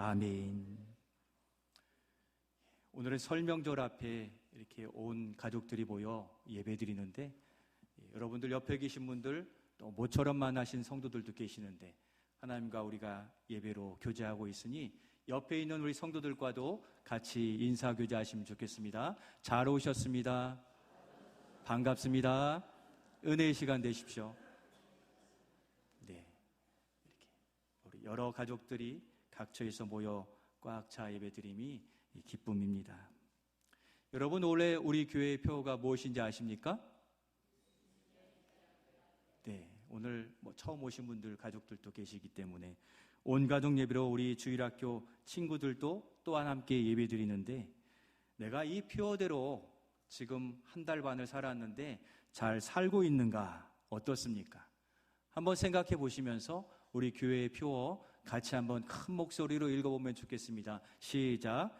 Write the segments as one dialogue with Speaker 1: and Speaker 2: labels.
Speaker 1: 아멘. 오늘은 설명절 앞에 이렇게 온 가족들이 모여 예배드리는데, 여러분들 옆에 계신 분들 또 모처럼 만나신 성도들도 계시는데, 하나님과 우리가 예배로 교제하고 있으니 옆에 있는 우리 성도들과도 같이 인사 교제하시면 좋겠습니다. 잘 오셨습니다. 반갑습니다. 은혜의 시간 되십시오. 네, 이렇게 우리 여러 가족들이 각처에서 모여 꽉 차 예배드림이 기쁨입니다. 여러분, 원래 우리 교회의 표어가 무엇인지 아십니까? 네, 오늘 처음 오신 분들, 가족들도 계시기 때문에 온 가족 예배로 우리 주일학교 친구들도 또한 함께 예배드리는데, 내가 이 표어대로 지금 한 달 반을 살았는데 잘 살고 있는가 어떻습니까? 한번 생각해 보시면서 우리 교회의 표어 같이 한번 큰 목소리로 읽어보면 좋겠습니다. 시작.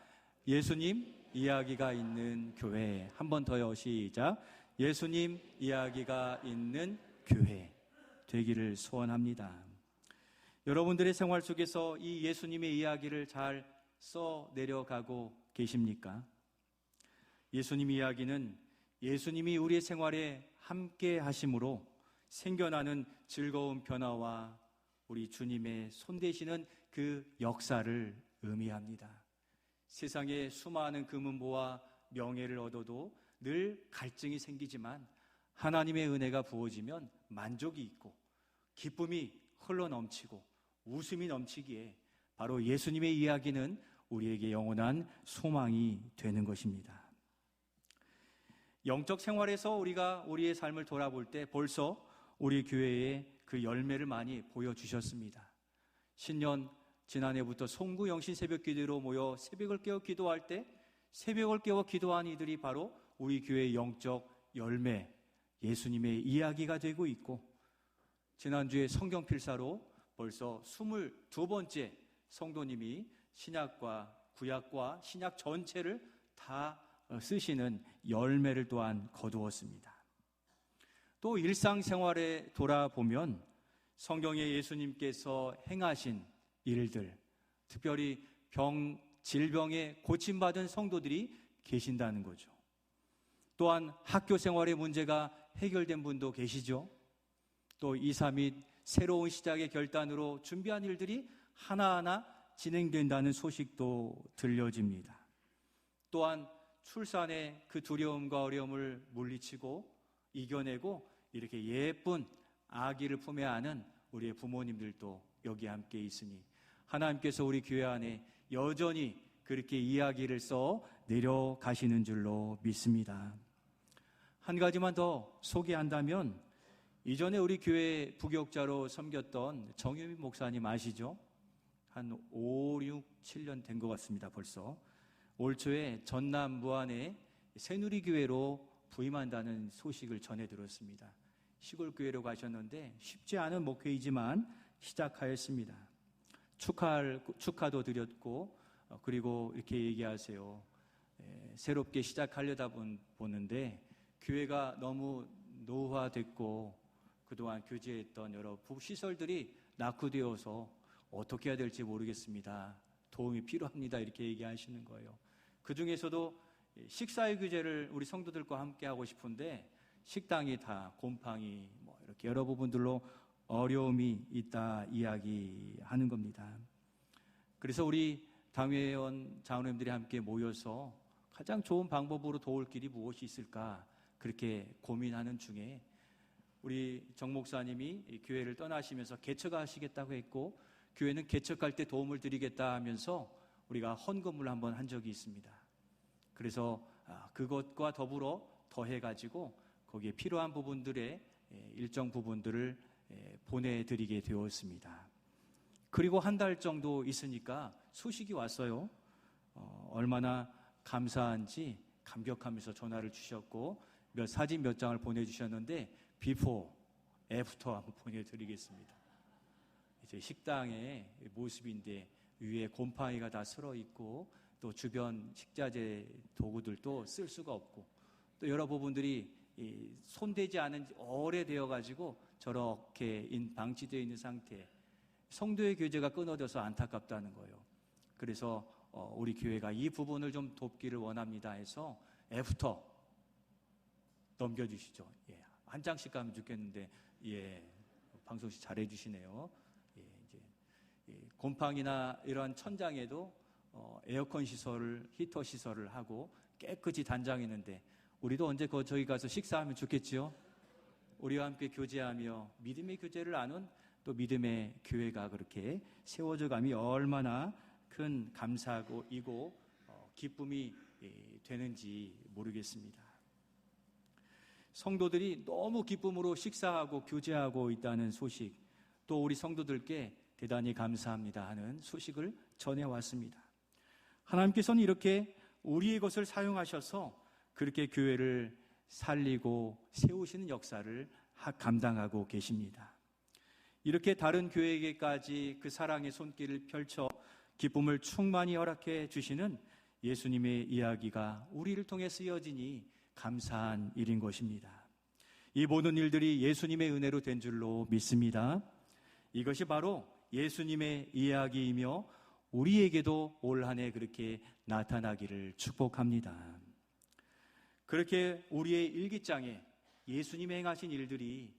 Speaker 1: 예수님 이야기가 있는 교회. 한 번 더요. 시작. 예수님 이야기가 있는 교회 되기를 소원합니다. 여러분들의 생활 속에서 이 예수님의 이야기를 잘 써내려가고 계십니까? 예수님 이야기는 예수님이 우리의 생활에 함께 하심으로 생겨나는 즐거운 변화와 우리 주님의 손대시는 그 역사를 의미합니다. 세상에 수많은 금은보와 명예를 얻어도 늘 갈증이 생기지만 하나님의 은혜가 부어지면 만족이 있고 기쁨이 흘러넘치고 웃음이 넘치기에 바로 예수님의 이야기는 우리에게 영원한 소망이 되는 것입니다. 영적 생활에서 우리가 우리의 삶을 돌아볼 때 벌써 우리 교회에 그 열매를 많이 보여주셨습니다. 신년 지난해부터 송구 영신 새벽 기도로 모여 새벽을 깨워 기도할 때 새벽을 깨워 기도한 이들이 바로 우리 교회의 영적 열매, 예수님의 이야기가 되고 있고, 지난주에 성경 필사로 벌써 22번째 성도님이 신약과 구약과 신약 전체를 다 쓰시는 열매를 또한 거두었습니다. 또 일상생활에 돌아보면 성경에 예수님께서 행하신 일들, 특별히 질병에 고침받은 성도들이 계신다는 거죠. 또한 학교 생활의 문제가 해결된 분도 계시죠. 또 이사 및 새로운 시작의 결단으로 준비한 일들이 하나하나 진행된다는 소식도 들려집니다. 또한 출산의 그 두려움과 어려움을 물리치고 이겨내고 이렇게 예쁜 아기를 품에 안은 우리의 부모님들도 여기 함께 있으니 하나님께서 우리 교회 안에 여전히 그렇게 이야기를 써 내려가시는 줄로 믿습니다. 한 가지만 더 소개한다면, 이전에 우리 교회 부교육자로 섬겼던 정유민 목사님 아시죠? 한 5, 6, 7년 된 것 같습니다. 벌써 올 초에 전남 무안에 새누리교회로 부임한다는 소식을 전해 들었습니다. 시골 교회로 가셨는데 쉽지 않은 목회이지만 시작하였습니다. 축하도 드렸고, 그리고 이렇게 얘기하세요. 새롭게 시작하려다 보는데 교회가 너무 노후화됐고 그동안 교제했던 여러 시설들이 낙후되어서 어떻게 해야 될지 모르겠습니다. 도움이 필요합니다. 이렇게 얘기하시는 거예요. 그 중에서도 식사의 규제를 우리 성도들과 함께 하고 싶은데 식당이 다 곰팡이 이렇게 여러 부분들로 어려움이 있다 이야기하는 겁니다. 그래서 우리 당회원 장로님들이 함께 모여서 가장 좋은 방법으로 도울 길이 무엇이 있을까 그렇게 고민하는 중에 우리 정 목사님이 교회를 떠나시면서 개척하시겠다고 했고, 교회는 개척할 때 도움을 드리겠다 하면서 우리가 헌금을 한번 한 적이 있습니다. 그래서 그것과 더불어 더해가지고 거기에 필요한 부분들의 일정 부분들을 보내드리게 되었습니다. 그리고 한 달 정도 있으니까 소식이 왔어요. 얼마나 감사한지 감격하면서 전화를 주셨고 사진 몇 장을 보내주셨는데 비포, 애프터 한번 보내드리겠습니다. 이제 식당의 모습인데 위에 곰팡이가 다 슬어 있고 또 주변 식자재 도구들도 쓸 수가 없고 또 여러 부분들이 손대지 않은 지 오래되어 가지고 저렇게 방치되어 있는 상태, 성도의 교제가 끊어져서 안타깝다는 거예요. 그래서 우리 교회가 이 부분을 좀 돕기를 원합니다 해서 애프터 넘겨주시죠. 예, 한 장씩 가면 좋겠는데, 예, 방송씨 잘해주시네요. 예, 이제 곰팡이나 이러한 천장에도 에어컨 시설을, 히터 시설을 하고 깨끗이 단장했는데, 우리도 언제 저기 가서 식사하면 좋겠지요? 우리와 함께 교제하며 믿음의 교제를 나눈 또 믿음의 교회가 그렇게 세워져 감이 얼마나 큰 감사이고 기쁨이 되는지 모르겠습니다. 성도들이 너무 기쁨으로 식사하고 교제하고 있다는 소식, 또 우리 성도들께 대단히 감사합니다 하는 소식을 전해왔습니다. 하나님께서는 이렇게 우리의 것을 사용하셔서 그렇게 교회를 살리고 세우시는 역사를 감당하고 계십니다. 이렇게 다른 교회에게까지 그 사랑의 손길을 펼쳐 기쁨을 충만히 허락해 주시는 예수님의 이야기가 우리를 통해 쓰여지니 감사한 일인 것입니다. 이 모든 일들이 예수님의 은혜로 된 줄로 믿습니다. 이것이 바로 예수님의 이야기이며 우리에게도 올 한 해 그렇게 나타나기를 축복합니다. 그렇게 우리의 일기장에 예수님이 행하신 일들이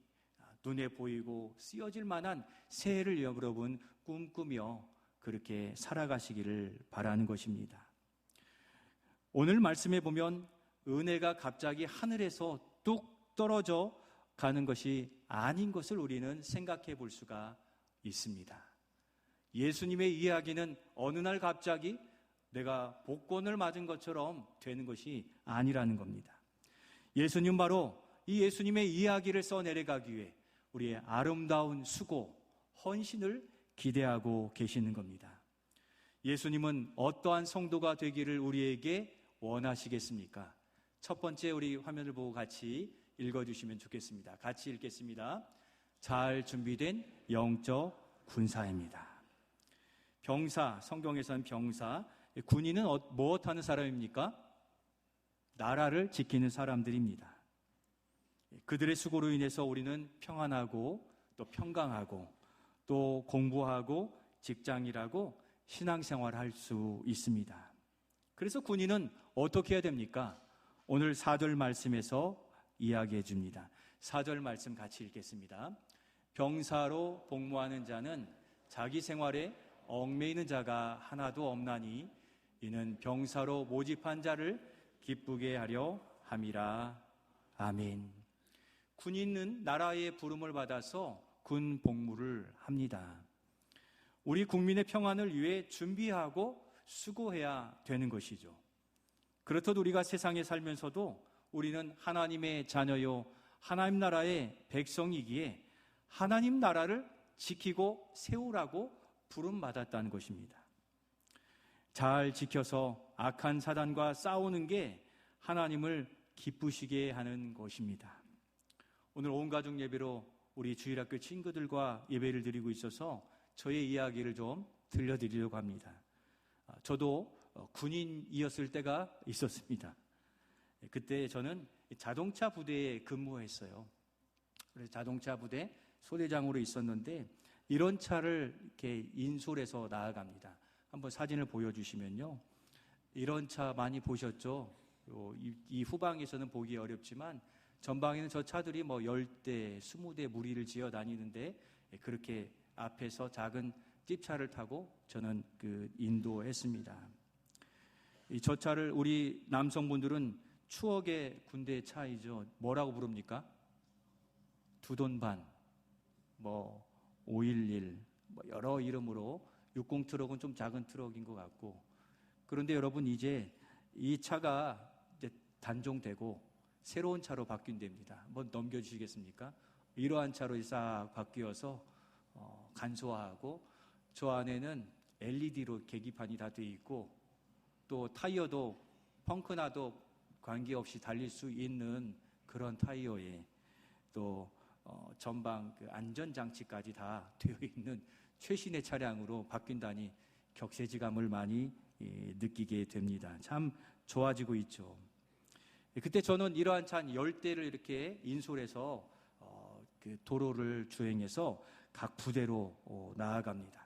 Speaker 1: 눈에 보이고 쓰여질 만한 새해를 여러분 꿈꾸며 그렇게 살아가시기를 바라는 것입니다. 오늘 말씀에 보면 은혜가 갑자기 하늘에서 뚝 떨어져 가는 것이 아닌 것을 우리는 생각해 볼 수가 있습니다. 예수님의 이야기는 어느 날 갑자기 내가 복권을 맞은 것처럼 되는 것이 아니라는 겁니다. 예수님 바로 이 예수님의 이야기를 써내려가기 위해 우리의 아름다운 수고, 헌신을 기대하고 계시는 겁니다. 예수님은 어떠한 성도가 되기를 우리에게 원하시겠습니까? 첫 번째 우리 화면을 보고 같이 읽어주시면 좋겠습니다. 같이 읽겠습니다. 잘 준비된 영적 군사입니다. 병사, 성경에서는 병사, 군인은 무엇하는 사람입니까? 나라를 지키는 사람들입니다. 그들의 수고로 인해서 우리는 평안하고 또 평강하고 또 공부하고 직장일하고 신앙생활을 할 수 있습니다. 그래서 군인은 어떻게 해야 됩니까? 오늘 4절 말씀에서 이야기해 줍니다. 4절 말씀 같이 읽겠습니다. 병사로 복무하는 자는 자기 생활에 얽매이는 자가 하나도 없나니 이는 병사로 모집한 자를 기쁘게 하려 함이라. 아멘. 군인은 나라의 부름을 받아서 군 복무를 합니다. 우리 국민의 평안을 위해 준비하고 수고해야 되는 것이죠. 그렇듯 우리가 세상에 살면서도 우리는 하나님의 자녀요 하나님 나라의 백성이기에 하나님 나라를 지키고 세우라고 부름받았다는 것입니다. 잘 지켜서 악한 사단과 싸우는 게 하나님을 기쁘시게 하는 것입니다. 오늘 온 가족 예배로 우리 주일학교 친구들과 예배를 드리고 있어서 저의 이야기를 좀 들려드리려고 합니다. 저도 군인이었을 때가 있었습니다. 그때 저는 자동차 부대에 근무했어요. 그래서 자동차 부대 소대장으로 있었는데 이런 차를 이렇게 인솔해서 나아갑니다. 한번 사진을 보여주시면요. 이런 차 많이 보셨죠? 이 후방에서는 보기 어렵지만 전방에는 저 차들이 10대, 20대 무리를 지어 다니는데 그렇게 앞에서 작은 찝차를 타고 저는 인도했습니다. 저 차를 우리 남성분들은 추억의 군대 차이죠. 뭐라고 부릅니까? 두돈반, 511, 여러 이름으로 60 트럭은 좀 작은 트럭인 것 같고, 그런데 여러분 이제 이 차가 이제 단종되고 새로운 차로 바뀐답니다. 한번 넘겨주시겠습니까? 이러한 차로 싹 바뀌어서 간소화하고 저 안에는 LED로 계기판이 다 돼 있고 또 타이어도 펑크나도 관계없이 달릴 수 있는 그런 타이어에 또 전방 안전장치까지 다 되어 있는 최신의 차량으로 바뀐다니 격세지감을 많이 느끼게 됩니다. 참 좋아지고 있죠. 그때 저는 이러한 차 한 10대를 이렇게 인솔해서 도로를 주행해서 각 부대로 나아갑니다.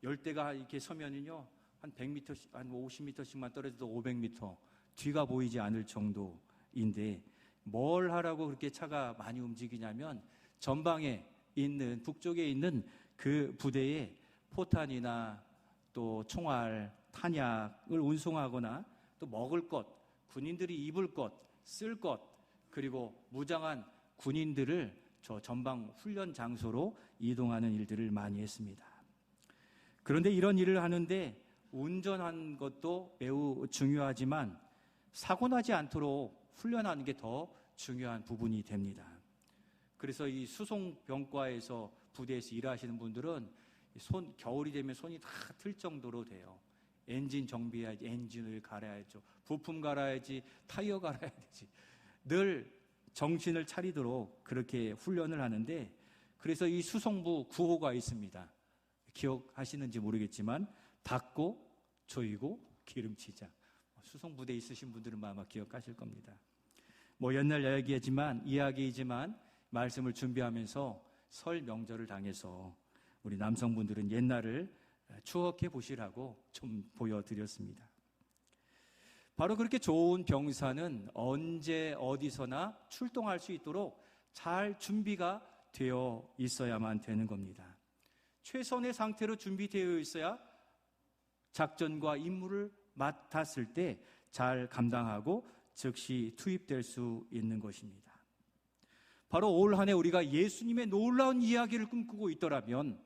Speaker 1: 10대가 이렇게 서면은요, 한 100m씩, 한 50m씩만 떨어져도 500m 뒤가 보이지 않을 정도인데 뭘 하라고 그렇게 차가 많이 움직이냐면 전방에 있는 북쪽에 있는 그 부대에 포탄이나 또 총알, 탄약을 운송하거나 또 먹을 것, 군인들이 입을 것, 쓸 것, 그리고 무장한 군인들을 저 전방 훈련 장소로 이동하는 일들을 많이 했습니다. 그런데 이런 일을 하는데 운전한 것도 매우 중요하지만 사고 나지 않도록 훈련하는 게 더 중요한 부분이 됩니다. 그래서 이 수송병과에서 부대에서 일하시는 분들은 겨울이 되면 손이 다 틀 정도로 돼요. 엔진 정비해야지, 엔진을 갈아야죠. 부품 갈아야지, 타이어 갈아야 되지. 늘 정신을 차리도록 그렇게 훈련을 하는데, 그래서 이 수송부 구호가 있습니다. 기억하시는지 모르겠지만 닦고 조이고 기름치자. 수송부대에 있으신 분들은 아마 기억하실 겁니다. 옛날 이야기이지만 말씀을 준비하면서 설 명절을 당해서 우리 남성분들은 옛날을 추억해 보시라고 좀 보여드렸습니다. 바로 그렇게 좋은 병사는 언제 어디서나 출동할 수 있도록 잘 준비가 되어 있어야만 되는 겁니다. 최선의 상태로 준비되어 있어야 작전과 임무를 맡았을 때 잘 감당하고 즉시 투입될 수 있는 것입니다. 바로 올 한 해 우리가 예수님의 놀라운 이야기를 꿈꾸고 있더라면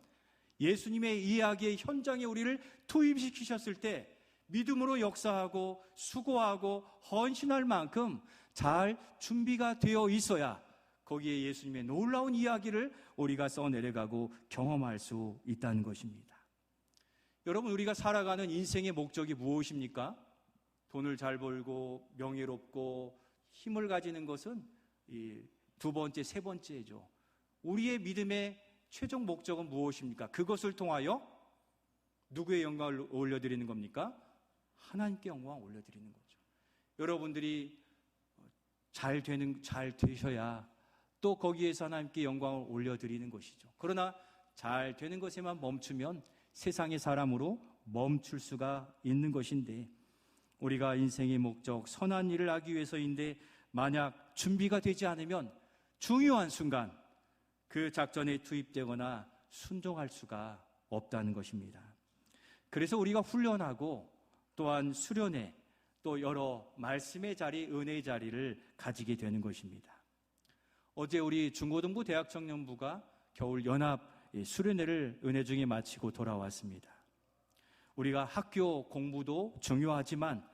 Speaker 1: 예수님의 이야기의 현장에 우리를 투입시키셨을 때 믿음으로 역사하고 수고하고 헌신할 만큼 잘 준비가 되어 있어야 거기에 예수님의 놀라운 이야기를 우리가 써내려가고 경험할 수 있다는 것입니다. 여러분, 우리가 살아가는 인생의 목적이 무엇입니까? 돈을 잘 벌고 명예롭고 힘을 가지는 것은 이 두 번째, 세 번째죠. 우리의 믿음의 최종 목적은 무엇입니까? 그것을 통하여 누구의 영광을 올려드리는 겁니까? 하나님께 영광을 올려드리는 거죠. 여러분들이 잘 되셔야 또 거기에서 하나님께 영광을 올려드리는 것이죠. 그러나 잘 되는 것에만 멈추면 세상의 사람으로 멈출 수가 있는 것인데, 우리가 인생의 목적, 선한 일을 하기 위해서인데 만약 준비가 되지 않으면 중요한 순간 그 작전에 투입되거나 순종할 수가 없다는 것입니다. 그래서 우리가 훈련하고 또한 수련회, 또 여러 말씀의 자리, 은혜의 자리를 가지게 되는 것입니다. 어제 우리 중고등부 대학청년부가 겨울 연합 수련회를 은혜 중에 마치고 돌아왔습니다. 우리가 학교 공부도 중요하지만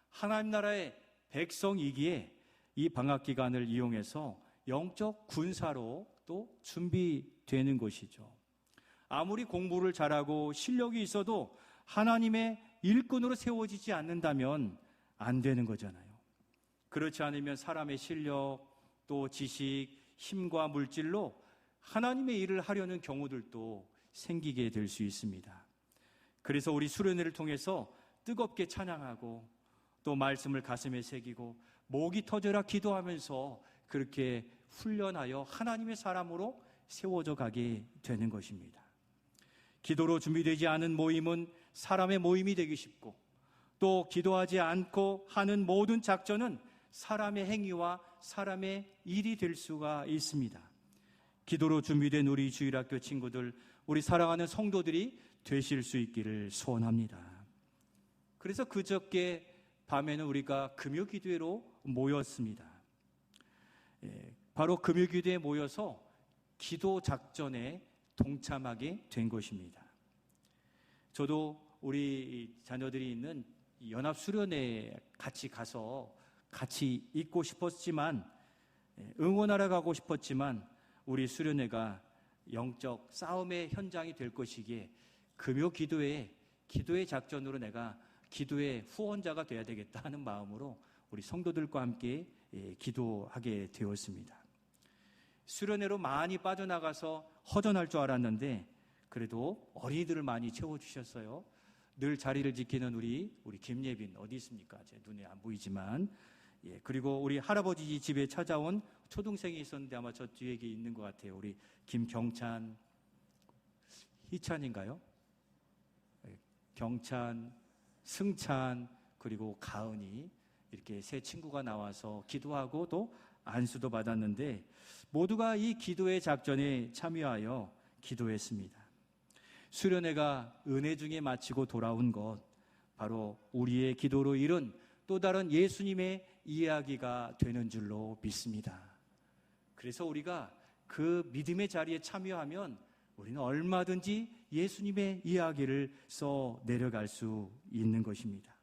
Speaker 1: 하나님 나라의 백성이기에 이 방학 기간을 이용해서 영적 군사로 또 준비되는 것이죠. 아무리 공부를 잘하고 실력이 있어도 하나님의 일꾼으로 세워지지 않는다면 안 되는 거잖아요. 그렇지 않으면 사람의 실력, 또 지식, 힘과 물질로 하나님의 일을 하려는 경우들도 생기게 될 수 있습니다. 그래서 우리 수련회를 통해서 뜨겁게 찬양하고 또 말씀을 가슴에 새기고 목이 터져라 기도하면서 그렇게 훈련하여 하나님의 사람으로 세워져 가게 되는 것입니다. 기도로 준비되지 않은 모임은 사람의 모임이 되기 쉽고, 또 기도하지 않고 하는 모든 작전은 사람의 행위와 사람의 일이 될 수가 있습니다. 기도로 준비된 우리 주일학교 친구들, 우리 사랑하는 성도들이 되실 수 있기를 소원합니다. 그래서 그저께 밤에는 우리가 금요기도회로 모였습니다. 바로 금요기도회에 모여서 기도 작전에 동참하게 된 것입니다. 저도 우리 자녀들이 있는 연합수련회에 같이 가서 같이 있고 싶었지만, 응원하러 가고 싶었지만 우리 수련회가 영적 싸움의 현장이 될 것이기에 금요 기도의 작전으로 내가 기도의 후원자가 되어야 되겠다 하는 마음으로 우리 성도들과 함께 기도하게 되었습니다. 수련회로 많이 빠져나가서 허전할 줄 알았는데 그래도 어린이들을 많이 채워주셨어요. 늘 자리를 지키는 우리 김예빈 어디 있습니까? 제 눈에 안 보이지만, 그리고 우리 할아버지 집에 찾아온 초등생이 있었는데 아마 저 뒤에 있는 것 같아요. 우리 김경찬, 희찬인가요? 경찬, 승찬 그리고 가은이 이렇게 세 친구가 나와서 기도하고 또 안수도 받았는데 모두가 이 기도의 작전에 참여하여 기도했습니다. 수련회가 은혜 중에 마치고 돌아온 것, 바로 우리의 기도로 이룬 또 다른 예수님의 이야기가 되는 줄로 믿습니다. 그래서 우리가 그 믿음의 자리에 참여하면 우리는 얼마든지 예수님의 이야기를 써 내려갈 수 있는 것입니다.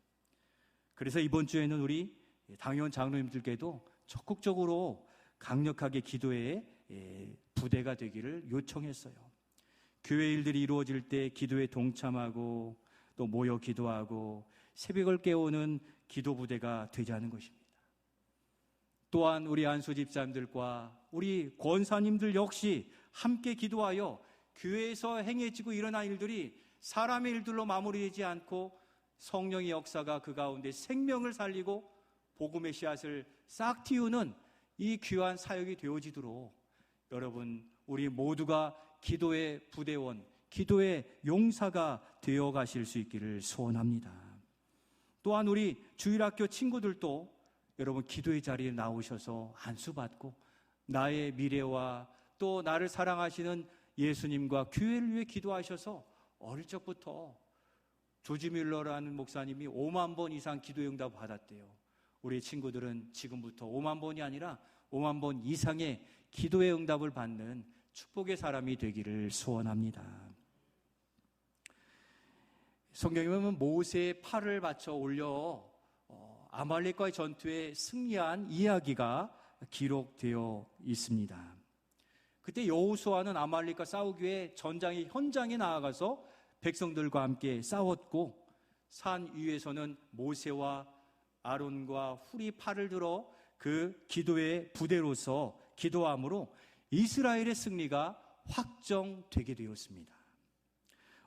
Speaker 1: 그래서 이번 주에는 우리 당회원 장로님들께도 적극적으로 강력하게 기도의 부대가 되기를 요청했어요. 교회 일들이 이루어질 때 기도에 동참하고 또 모여 기도하고 새벽을 깨우는 기도 부대가 되자는 것입니다. 또한 우리 안수 집사님들과 우리 권사님들 역시 함께 기도하여 교회에서 행해지고 일어난 일들이 사람의 일들로 마무리되지 않고 성령의 역사가 그 가운데 생명을 살리고 복음의 씨앗을 싹 틔우는 이 귀한 사역이 되어지도록 여러분 우리 모두가 기도의 부대원, 기도의 용사가 되어 가실 수 있기를 소원합니다. 또한 우리 주일학교 친구들도 여러분 기도의 자리에 나오셔서 안수받고 나의 미래와 또 나를 사랑하시는 예수님과 교회를 위해 기도하셔서 어릴 적부터 조지 뮬러라는 목사님이 5만 번 이상 기도의 응답 받았대요. 우리 친구들은 지금부터 5만 번이 아니라 5만 번 이상의 기도의 응답을 받는 축복의 사람이 되기를 소원합니다. 성경에 보면 모세의 팔을 받쳐 올려 아말렉과의 전투에 승리한 이야기가 기록되어 있습니다. 그때 여호수아는 아말렉과 싸우기 위해 전장의 현장에 나아가서 백성들과 함께 싸웠고 산 위에서는 모세와 아론과 훌이 팔을 들어 그 기도의 부대로서 기도함으로 이스라엘의 승리가 확정되게 되었습니다.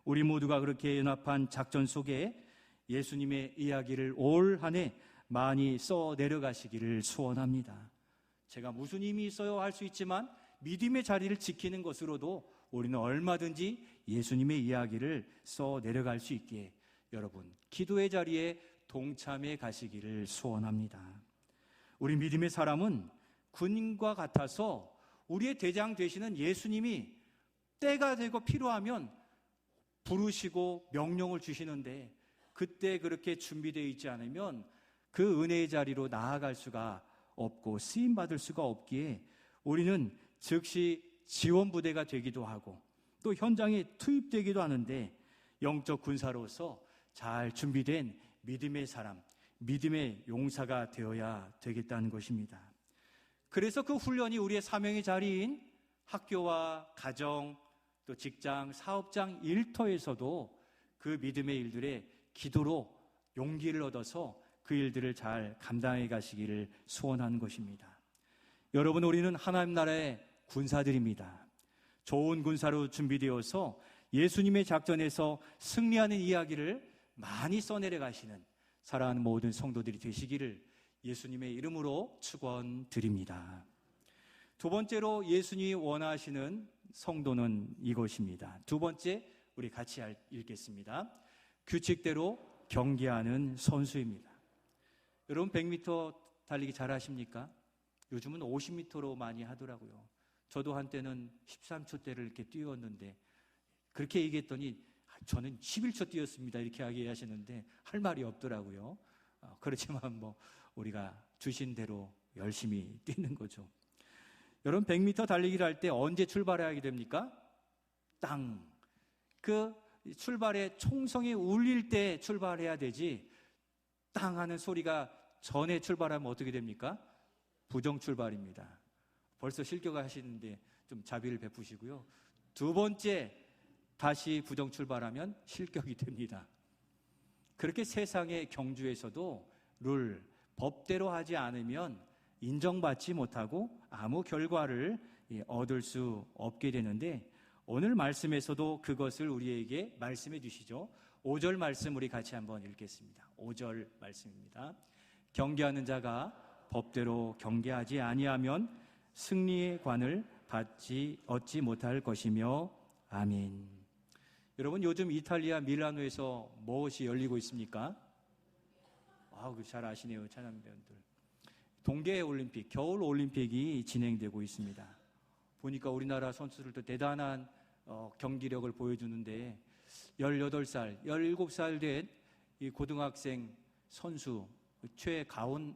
Speaker 1: 우리 모두가 그렇게 연합한 작전 속에 예수님의 이야기를 올 한 해 많이 써 내려가시기를 소원합니다. 제가 무슨 힘이 있어요 할 수 있지만 믿음의 자리를 지키는 것으로도 우리는 얼마든지 예수님의 이야기를 써 내려갈 수 있기에 여러분 기도의 자리에 동참해 가시기를 소원합니다. 우리 믿음의 사람은 군인과 같아서 우리의 대장 되시는 예수님이 때가 되고 필요하면 부르시고 명령을 주시는데 그때 그렇게 준비되어 있지 않으면 그 은혜의 자리로 나아갈 수가 없고 쓰임받을 수가 없기에 우리는 즉시 지원부대가 되기도 하고 또 현장에 투입되기도 하는데 영적 군사로서 잘 준비된 믿음의 사람, 믿음의 용사가 되어야 되겠다는 것입니다. 그래서 그 훈련이 우리의 사명의 자리인 학교와 가정, 또 직장, 사업장, 일터에서도 그 믿음의 일들에 기도로 용기를 얻어서 그 일들을 잘 감당해 가시기를 소원하는 것입니다. 여러분, 우리는 하나님 나라의 군사들입니다. 좋은 군사로 준비되어서 예수님의 작전에서 승리하는 이야기를 많이 써내려 가시는 사랑하는 모든 성도들이 되시기를 예수님의 이름으로 축원드립니다. 두 번째로 예수님이 원하시는 성도는 이것입니다. 두 번째, 우리 같이 읽겠습니다. 규칙대로 경기하는 선수입니다. 여러분 100m 달리기 잘 하십니까? 요즘은 50m로 많이 하더라고요. 저도 한때는 13초대를 이렇게 뛰었는데 그렇게 얘기했더니 저는 11초 뛰었습니다 이렇게 이야기하시는데 할 말이 없더라고요. 그렇지만 우리가 주신 대로 열심히 뛰는 거죠. 여러분 100m 달리기를 할 때 언제 출발하게 됩니까? 땅! 그 출발의 총성이 울릴 때 출발해야 되지 땅 하는 소리가 전에 출발하면 어떻게 됩니까? 부정 출발입니다. 벌써 실격하시는데 좀 자비를 베푸시고요. 두 번째 다시 부정 출발하면 실격이 됩니다. 그렇게 세상의 경주에서도 룰, 법대로 하지 않으면 인정받지 못하고 아무 결과를 얻을 수 없게 되는데 오늘 말씀에서도 그것을 우리에게 말씀해 주시죠. 5절 말씀 우리 같이 한번 읽겠습니다. 5절 말씀입니다. 경계하는 자가 법대로 경계하지 아니하면 승리의 관을 얻지 못할 것이며 아멘. 여러분 요즘 이탈리아 밀라노에서 무엇이 열리고 있습니까? 잘 아시네요, 찬양대원들. 동계올림픽, 겨울올림픽이 진행되고 있습니다. 보니까 우리나라 선수들도 대단한 경기력을 보여주는데 18살, 17살 된 이 고등학생 선수, 최가온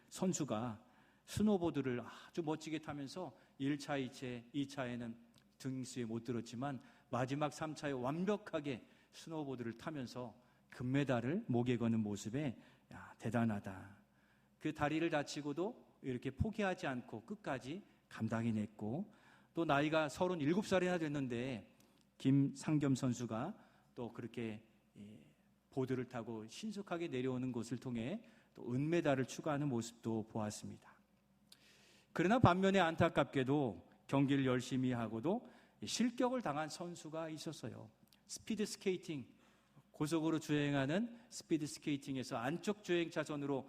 Speaker 1: 선수가 스노보드를 아주 멋지게 타면서 1차, 2차에는 등수에 못 들었지만 마지막 3차에 완벽하게 스노보드를 타면서 금메달을 목에 거는 모습에 대단하다. 그 다리를 다치고도 이렇게 포기하지 않고 끝까지 감당해냈고, 또 나이가 37살이나 됐는데 김상겸 선수가 또 그렇게 보드를 타고 신속하게 내려오는 것을 통해 또 은메달을 추가하는 모습도 보았습니다. 그러나 반면에 안타깝게도 경기를 열심히 하고도 실격을 당한 선수가 있었어요. 스피드 스케이팅, 고속으로 주행하는 스피드 스케이팅에서 안쪽 주행 차선으로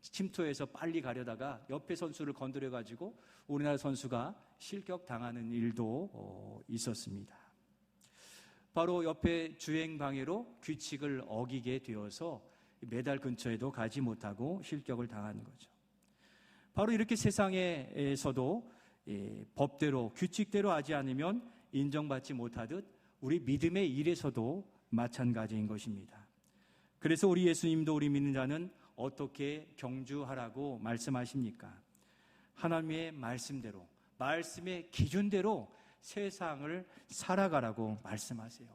Speaker 1: 침투해서 빨리 가려다가 옆에 선수를 건드려가지고 우리나라 선수가 실격 당하는 일도 있었습니다. 바로 옆에 주행 방해로 규칙을 어기게 되어서 메달 근처에도 가지 못하고 실격을 당하는 거죠. 바로 이렇게 세상에서도 법대로 규칙대로 하지 않으면 인정받지 못하듯 우리 믿음의 일에서도 마찬가지인 것입니다. 그래서 우리 예수님도 우리 믿는 자는 어떻게 경주하라고 말씀하십니까? 하나님의 말씀대로, 말씀의 기준대로 세상을 살아가라고 말씀하세요.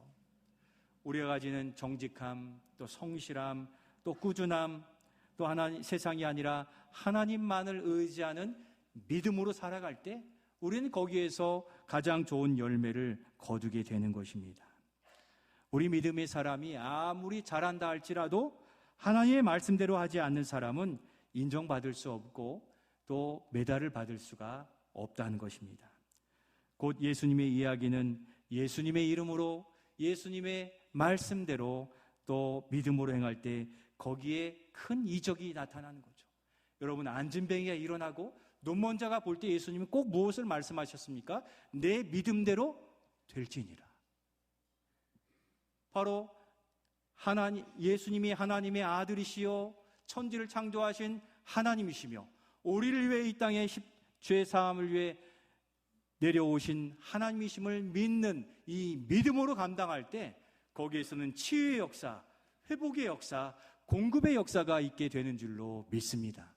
Speaker 1: 우리가 가지는 정직함, 또 성실함, 또 꾸준함, 또 세상이 아니라 하나님만을 의지하는 믿음으로 살아갈 때 우리는 거기에서 가장 좋은 열매를 거두게 되는 것입니다. 우리 믿음의 사람이 아무리 잘한다 할지라도 하나님의 말씀대로 하지 않는 사람은 인정받을 수 없고 또 메달을 받을 수가 없다는 것입니다. 곧 예수님의 이야기는 예수님의 이름으로, 예수님의 말씀대로 또 믿음으로 행할 때 거기에 큰 이적이 나타나는 거죠. 여러분, 안진뱅이가 일어나고 눈먼 자가 볼 때 예수님은 꼭 무엇을 말씀하셨습니까? 내 믿음대로 될지니라. 바로 예수님이 하나님의 아들이시요 천지를 창조하신 하나님이시며 우리를 위해 이 땅에 죄 사함을 위해 내려오신 하나님이심을 믿는 이 믿음으로 감당할 때 거기에서는 치유의 역사, 회복의 역사, 공급의 역사가 있게 되는 줄로 믿습니다.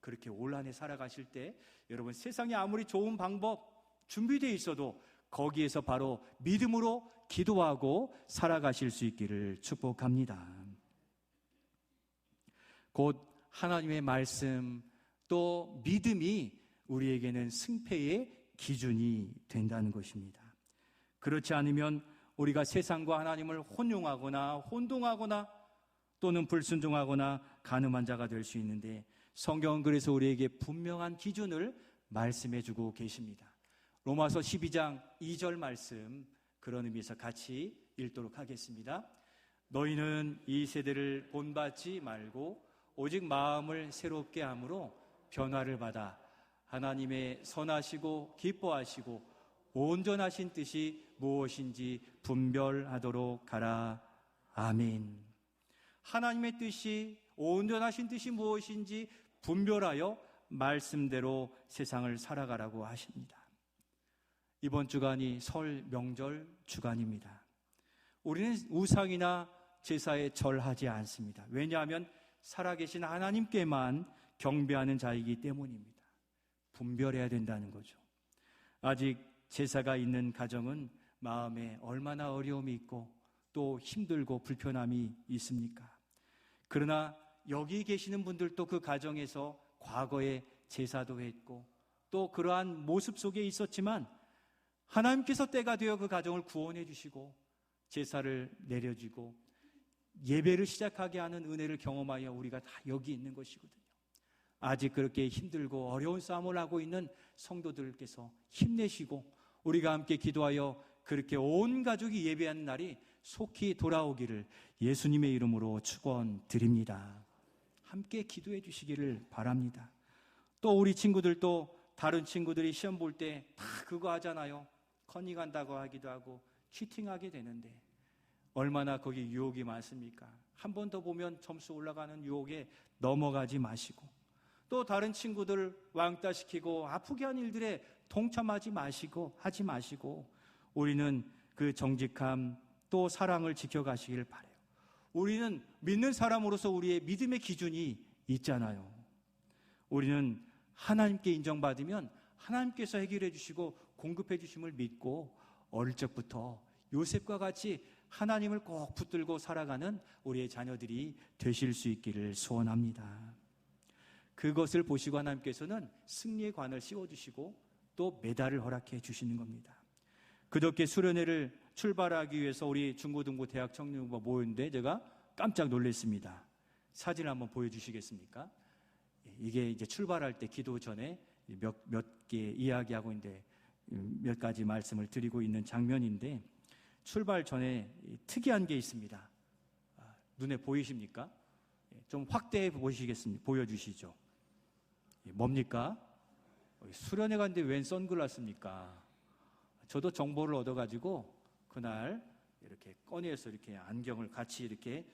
Speaker 1: 그렇게 올 한 해 살아가실 때 여러분, 세상에 아무리 좋은 방법 준비되어 있어도 거기에서 바로 믿음으로 기도하고 살아가실 수 있기를 축복합니다. 곧 하나님의 말씀 또 믿음이 우리에게는 승패의 기준이 된다는 것입니다. 그렇지 않으면 우리가 세상과 하나님을 혼용하거나 혼동하거나 또는 불순종하거나 간음한 자가 될 수 있는데, 성경은 그래서 우리에게 분명한 기준을 말씀해주고 계십니다. 로마서 12장 2절 말씀, 그런 의미에서 같이 읽도록 하겠습니다. 너희는 이 세대를 본받지 말고 오직 마음을 새롭게 함으로 변화를 받아 하나님의 선하시고 기뻐하시고 온전하신 뜻이 무엇인지 분별하도록 하라. 아멘. 하나님의 뜻이, 온전하신 뜻이 무엇인지 분별하여 말씀대로 세상을 살아가라고 하십니다. 이번 주간이 설 명절 주간입니다. 우리는 우상이나 제사에 절하지 않습니다. 왜냐하면 살아계신 하나님께만 경배하는 자이기 때문입니다. 분별해야 된다는 거죠. 아직 제사가 있는 가정은 마음에 얼마나 어려움이 있고 또 힘들고 불편함이 있습니까? 그러나 여기 계시는 분들도 그 가정에서 과거에 제사도 했고 또 그러한 모습 속에 있었지만 하나님께서 때가 되어 그 가정을 구원해 주시고 제사를 내려주고 예배를 시작하게 하는 은혜를 경험하여 우리가 다 여기 있는 것이거든요. 아직 그렇게 힘들고 어려운 싸움을 하고 있는 성도들께서 힘내시고 우리가 함께 기도하여 그렇게 온 가족이 예배하는 날이 속히 돌아오기를 예수님의 이름으로 축원드립니다. 함께 기도해 주시기를 바랍니다. 또 우리 친구들도 다른 친구들이 시험 볼 때 다 그거 하잖아요. 커닝한다고 하기도 하고 치팅하게 되는데 얼마나 거기 유혹이 많습니까? 한 번 더 보면 점수 올라가는 유혹에 넘어가지 마시고, 또 다른 친구들 왕따시키고 아프게 한 일들에 동참하지 마시고 우리는 그 정직함 또 사랑을 지켜가시길 바라요. 우리는 믿는 사람으로서 우리의 믿음의 기준이 있잖아요. 우리는 하나님께 인정받으면 하나님께서 해결해 주시고 공급해 주심을 믿고 어릴 적부터 요셉과 같이 하나님을 꼭 붙들고 살아가는 우리의 자녀들이 되실 수 있기를 소원합니다. 그것을 보시고 하나님께서는 승리의 관을 씌워주시고 또 메달을 허락해 주시는 겁니다. 그저께 수련회를 출발하기 위해서 우리 중고등부 대학 청년부가 모였는데 제가 깜짝 놀랐습니다. 사진 한번 보여주시겠습니까? 이게 이제 출발할 때 기도 전에 몇 개 이야기하고 있는데 몇 가지 말씀을 드리고 있는 장면인데, 출발 전에 특이한 게 있습니다. 눈에 보이십니까? 좀 확대해 보시겠습니까? 보여주시죠. 뭡니까? 수련회 갔는데 웬 선글라스입니까? 저도 정보를 얻어가지고 그날 이렇게 꺼내서 이렇게 안경을 같이 이렇게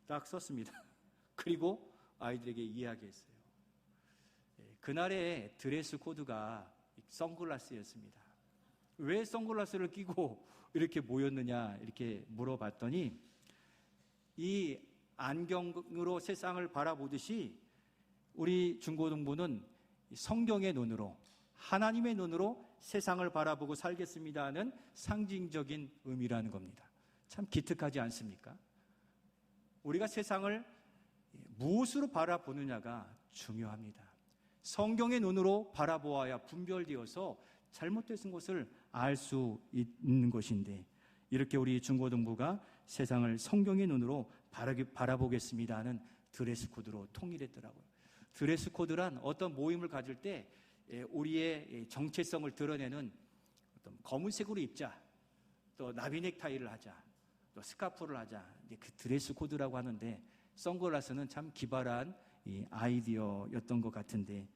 Speaker 1: 딱 썼습니다. 그리고 아이들에게 이야기했어요. 그날의 드레스 코드가 선글라스였습니다. 왜 선글라스를 끼고 이렇게 모였느냐 이렇게 물어봤더니, 이 안경으로 세상을 바라보듯이 우리 중고등부는 성경의 눈으로, 하나님의 눈으로 세상을 바라보고 살겠습니다 하는 상징적인 의미라는 겁니다. 참 기특하지 않습니까? 우리가 세상을 무엇으로 바라보느냐가 중요합니다. 성경의 눈으로 바라보아야 분별되어서 잘못된 것을 알 수 있는 것인데, 이렇게 우리 중고등부가 세상을 성경의 눈으로 바라보겠습니다 하는 드레스 코드로 통일했더라고요. 드레스 코드란 어떤 모임을 가질 때 우리의 정체성을 드러내는 어떤 검은색으로 입자, 또 나비 넥타이를 하자, 또 스카프를 하자, 이제 그 드레스 코드라고 하는데, 선글라스는 참 기발한 이 아이디어였던 것 같은데,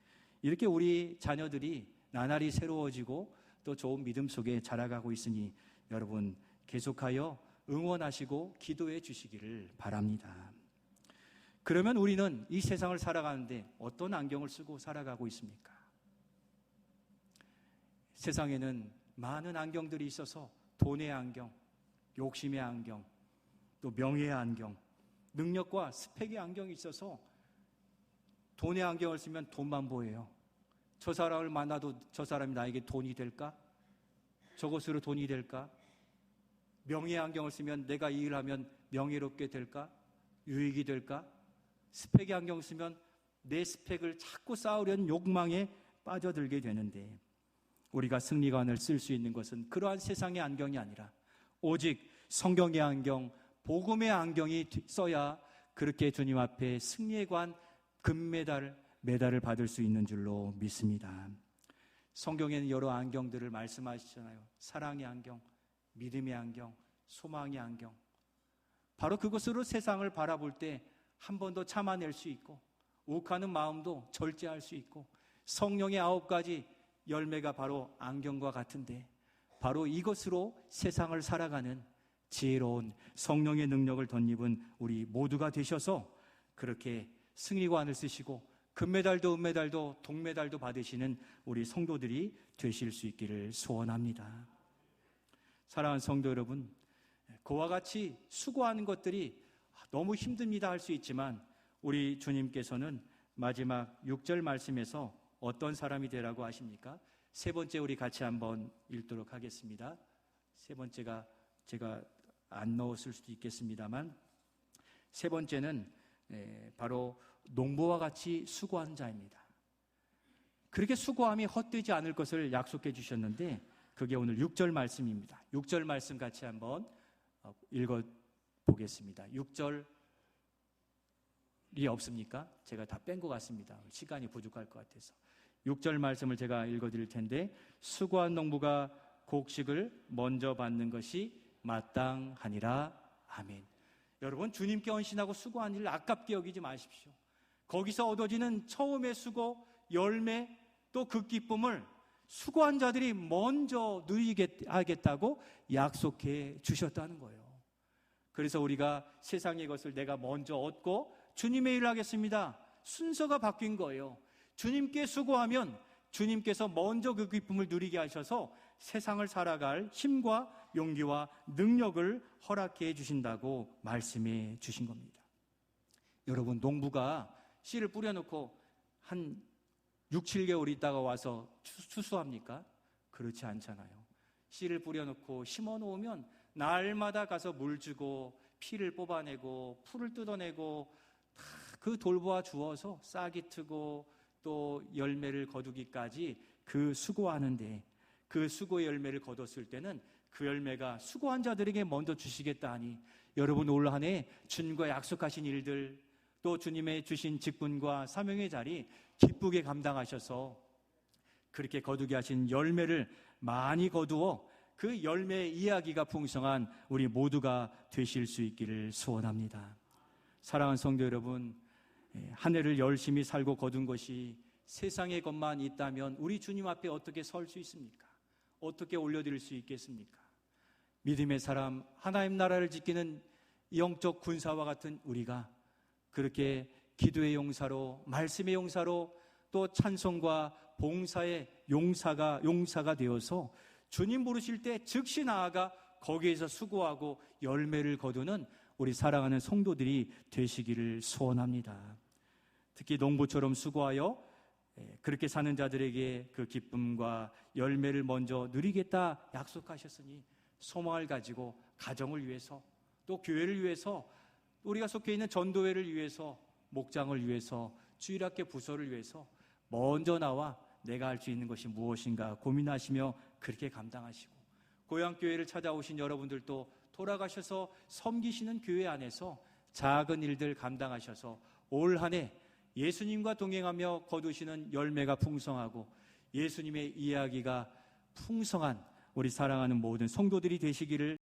Speaker 1: 이렇게 우리 자녀들이 나날이 새로워지고 또 좋은 믿음 속에 자라가고 있으니 여러분 계속하여 응원하시고 기도해 주시기를 바랍니다. 그러면 우리는 이 세상을 살아가는데 어떤 안경을 쓰고 살아가고 있습니까? 세상에는 많은 안경들이 있어서 돈의 안경, 욕심의 안경, 또 명예의 안경, 능력과 스펙의 안경이 있어서 돈의 안경을 쓰면 돈만 보여요. 저 사람을 만나도 저 사람이 나에게 돈이 될까? 저것으로 돈이 될까? 명예의 안경을 쓰면 내가 이 일을 하면 명예롭게 될까? 유익이 될까? 스펙의 안경을 쓰면 내 스펙을 자꾸 쌓으려는 욕망에 빠져들게 되는데, 우리가 승리관을 쓸 수 있는 것은 그러한 세상의 안경이 아니라 오직 성경의 안경, 복음의 안경이 써야 그렇게 주님 앞에 승리의 관, 메달을 받을 수 있는 줄로 믿습니다. 성경에는 여러 안경들을 말씀하시잖아요. 사랑의 안경, 믿음의 안경, 소망의 안경. 바로 그것으로 세상을 바라볼 때 한 번 더 참아낼 수 있고, 욱하는 마음도 절제할 수 있고, 성령의 9가지 열매가 바로 안경과 같은데, 바로 이것으로 세상을 살아가는 지혜로운 성령의 능력을 덧입은 우리 모두가 되셔서 그렇게 승리관을 쓰시고 금메달도 은메달도 동메달도 받으시는 우리 성도들이 되실 수 있기를 소원합니다. 사랑하는 성도 여러분, 그와 같이 수고하는 것들이 너무 힘듭니다 할 수 있지만, 우리 주님께서는 마지막 6절 말씀에서 어떤 사람이 되라고 하십니까? 세 번째 우리 같이 한번 읽도록 하겠습니다. 세 번째가 제가 안 넣었을 수도 있겠습니다만, 세 번째는 바로 농부와 같이 수고한 자입니다. 그렇게 수고함이 헛되지 않을 것을 약속해 주셨는데, 그게 오늘 6절 말씀입니다. 6절 말씀 같이 한번 읽어보겠습니다. 6절이 없습니까? 제가 다 뺀 것 같습니다. 시간이 부족할 것 같아서. 6절 말씀을 제가 읽어드릴 텐데, 수고한 농부가 곡식을 먼저 받는 것이 마땅하니라. 아멘. 여러분, 주님께 헌신하고 수고한 일을 아깝게 여기지 마십시오. 거기서 얻어지는 처음의 수고, 열매, 또 그 기쁨을 수고한 자들이 먼저 누리게 하겠다고 약속해 주셨다는 거예요. 그래서 우리가 세상의 것을 내가 먼저 얻고 주님의 일을 하겠습니다. 순서가 바뀐 거예요. 주님께 수고하면 주님께서 먼저 그 기쁨을 누리게 하셔서 세상을 살아갈 힘과 용기와 능력을 허락해 주신다고 말씀해 주신 겁니다. 여러분, 농부가 씨를 뿌려놓고 한 6, 7개월 있다가 와서 추수합니까? 그렇지 않잖아요. 씨를 뿌려놓고 심어놓으면 날마다 가서 물 주고 피를 뽑아내고 풀을 뜯어내고 다 그 돌보아 주어서 싹이 트고 또 열매를 거두기까지 그 수고하는데, 그 수고의 열매를 거뒀을 때는 그 열매가 수고한 자들에게 먼저 주시겠다 하니, 여러분 올 한 해 주님과 약속하신 일들, 또 주님의 주신 직분과 사명의 자리 기쁘게 감당하셔서 그렇게 거두게 하신 열매를 많이 거두어 그 열매의 이야기가 풍성한 우리 모두가 되실 수 있기를 소원합니다. 사랑하는 성도 여러분, 한 해를 열심히 살고 거둔 것이 세상의 것만 있다면 우리 주님 앞에 어떻게 설 수 있습니까? 어떻게 올려드릴 수 있겠습니까? 믿음의 사람, 하나님 나라를 지키는 영적 군사와 같은 우리가 그렇게 기도의 용사로, 말씀의 용사로, 또 찬송과 봉사의 용사가 되어서 주님 부르실 때 즉시 나아가 거기에서 수고하고 열매를 거두는 우리 사랑하는 성도들이 되시기를 소원합니다. 특히 농부처럼 수고하여 그렇게 사는 자들에게 그 기쁨과 열매를 먼저 누리겠다 약속하셨으니 소망을 가지고 가정을 위해서, 또 교회를 위해서, 우리가 속해 있는 전도회를 위해서, 목장을 위해서, 주일학교 부서를 위해서 먼저 나와 내가 할 수 있는 것이 무엇인가 고민하시며 그렇게 감당하시고, 고향교회를 찾아오신 여러분들도 돌아가셔서 섬기시는 교회 안에서 작은 일들 감당하셔서 올 한 해 예수님과 동행하며 거두시는 열매가 풍성하고 예수님의 이야기가 풍성한 우리 사랑하는 모든 성도들이 되시기를